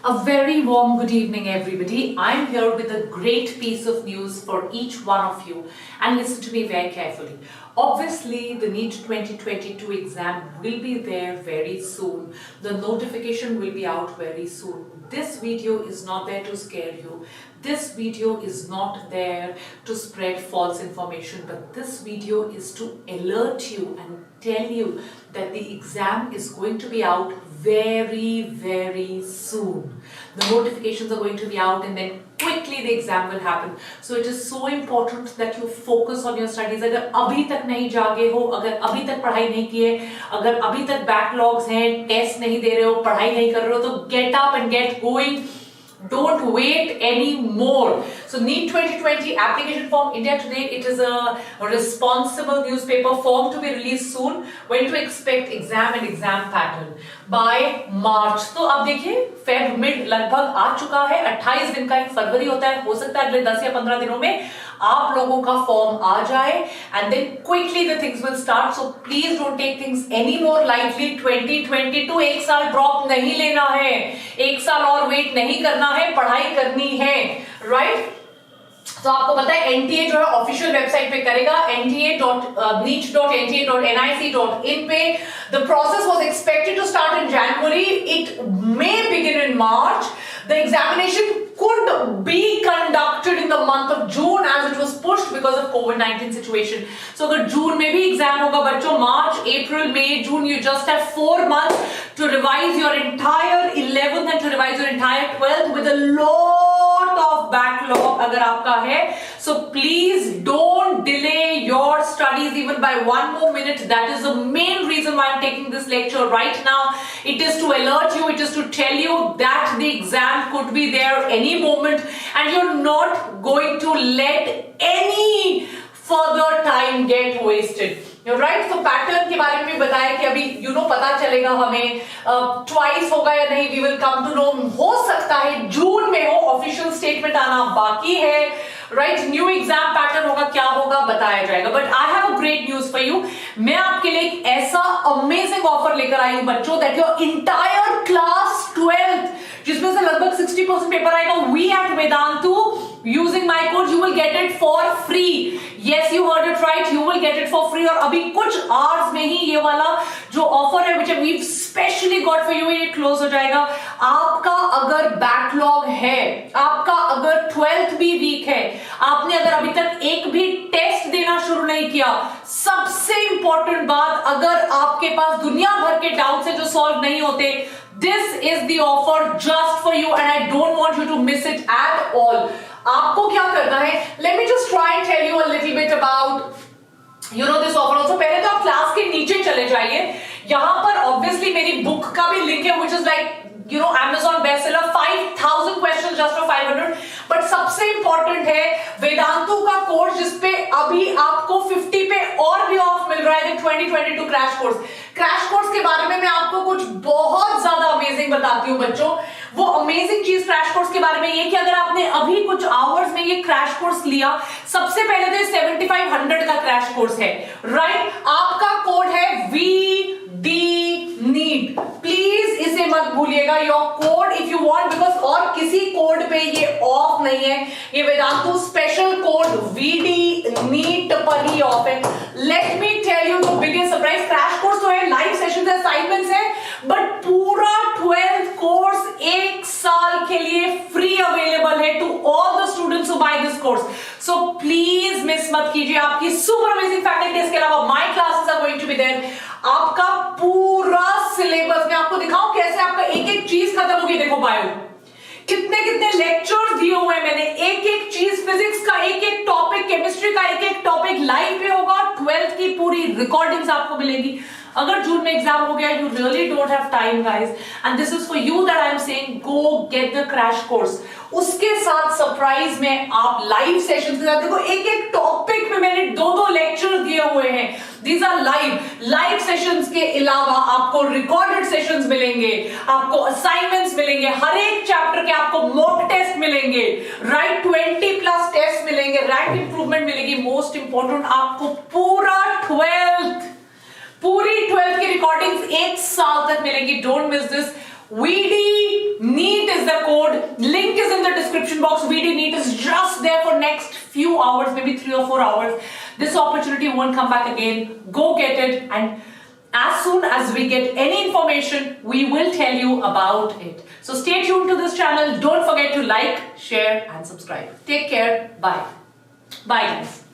A very warm good evening, everybody. I'm here with a great piece of news for each one of you, and listen to me very carefully. Obviously, the NEET 2022 exam will be there very soon. The notification will be out very soon. This video is not there to scare you. This video is not there to spread false information, but this video is to alert you and tell you that the exam is going to be out very soon. The notifications are going to be out and then quickly the exam will happen. So it is so important that you focus on your studies. अगर अभी तक नहीं जागे हो, अगर अभी तक पढ़ाई नहीं की है, अगर अभी तक बैकलॉग्स हैं, टेस्ट नहीं दे रहे हो, पढ़ाई नहीं कर रहे हो, तो get up and get going. Don't wait anymore. So NEET 2020 application form, India Today, it is a responsible newspaper form to be released soon. When to expect exam and exam pattern? By March. तो अब देखिए Feb mid लगभग आ चुका है, 28 दिन का एक फरवरी होता है, हो सकता है अगले 10 या 15 दिनों में आप लोगों का फॉर्म आ जाए and then quickly the things will start. So please don't take things any more lightly. 2022 एक साल ड्रॉप नहीं लेना है, एक साल और वेट नहीं करना है, पढ़ाई करनी है, राइट? तो आपको पता है एनटीए जो है ऑफिशियल वेबसाइट पे करेगा neet.nta.nic.in पे. The process was expected to start in January. It may begin in March. The examination could be conducted in the month of June as it was pushed because of COVID-19 situation. So अगर जून में भी exam होगा बच्चों, मार्च, अप्रैल, मई, जून, you just have 4 months to revise your entire 11th and to revise your entire 12th with a lot of backlog अगर आपका है. So please don't delay your studies even by 1 more minute. That is the main reason why I'm taking this lecture right now. It is to alert you, it is to tell you that the exam could be there any moment and you're not going to let any further time get wasted. Right. तो pattern के बारे में भी बताया कि अभी पता चलेगा हमें ट्वाइस होगा या नहीं. We will come to know. हो सकता है जून में हो, ऑफिशियल स्टेटमेंट आना बाकी है, राइट. न्यू एग्जाम पैटर्न होगा, क्या होगा बताया जाएगा. But I have a great news for you. मैं आपके लिए एक ऐसा अमेजिंग ऑफर लेकर आई हूं बच्चों, that your entire class 12th जिसमें से लगभग 60% पेपर आएगा, we at Vedantu, using my code you will get it for free. Yes, you heard it right, you will get it for free. और अभी कुछ hours में ही ये वाला जो ऑफर है which we've specially got for you, ये क्लोज हो जाएगा. आपका अगर बैकलॉग है, आपका अगर 12th भी वीक है, आपने अगर अभी तक एक भी टेस्ट देना शुरू नहीं किया, सबसे इंपॉर्टेंट बात, अगर आपके पास दुनिया भर के डाउट्स है जो सॉल्व नहीं होते, this is the offer just for you and I don't want you to miss it at all. आपको क्या करना है? Let me just try and tell you a little bit about this offer also. पहले तो आप class के नीचे चले जाइए. यहाँ पर obviously मेरी बुक का भी लिंक है which is like Amazon bestseller, 5000 questions just for 500. But सबसे इंपॉर्टेंट है वेदांतु का कोर्स जिसपे अभी आपको 50 पे और भी ऑफ मिल रहा है. 2022 क्रैश कोर्स. क्रैश कोर्स के बारे में मैं आपको कुछ बहुत ज्यादा अमेजिंग बताती हूँ बच्चों. वो अमेजिंग चीज क्रैश कोर्स के बारे में ये कि अगर आपने अभी कुछ आवर्स में ये क्रैश कोर्स लिया, सबसे पहले तो 7500 का क्रैश कोर्स है, राइट. आपका कोड है VDNEET. प्लीज इसे मत भूलिएगा, your code if you want, because और किसी कोड पे ये ऑफ नहीं है. ये वेदांतु स्पेशल कोड VDNEET पर ही ऑफ है. Let me tell you the biggest surprise. Crash course तो है, लाइव सेशंस है, असाइनमेंट्स है, बट पूरा 12th कोर्स एक साल के लिए फ्री अवेलेबल है to all the students who buy this course. So please miss मत कीजिए. आपकी सुपर अमेजिंग फैकल्टी, इसके अलावा my classes are going to be there. आपका पूरा सिलेबस, मैं आपको दिखाऊं कैसे आपका एक एक चीज खत्म होगी. देखो बायो कितने लेक्चर्स दिए हुए हैं मैंने, एक एक चीज, फिजिक्स का एक एक टॉपिक, केमिस्ट्री का एक एक टॉपिक लाइव पे होगा. 12th की पूरी रिकॉर्डिंग्स आपको मिलेगी. अगर जून में एग्जाम हो गया, you really don't have time guys, and this is for you that I am saying go get the crash course. उसके साथ सरप्राइज में आप लाइव सेशंस के साथ देखो, एक एक टॉपिक में मैंने 2-2 लेक्चर्स दिए हुए हैं. दीज आर लाइव सेशंस के अलावा आपको रिकॉर्डेड सेशंस मिलेंगे, आपको असाइनमेंट्स मिलेंगे, हर एक चैप्टर के आपको मॉक टेस्ट मिलेंगे, राइट. 20+ टेस्ट मिलेंगे, रैंक इंप्रूवमेंट मिलेगी. मोस्ट इंपॉर्टेंट, आपको पूरी 12th की रिकॉर्डिंग्स एक साल तक मिलेंगी. Don't miss this. VD NEET is the code. Link is in the description box. VD NEET is just there for next few hours, maybe 3 or 4 hours. This opportunity won't come back again. Go get it, and as soon as we get any information, we will tell you about it. So stay tuned to this channel. Don't forget to like, share and subscribe. Take care. Bye. Bye guys.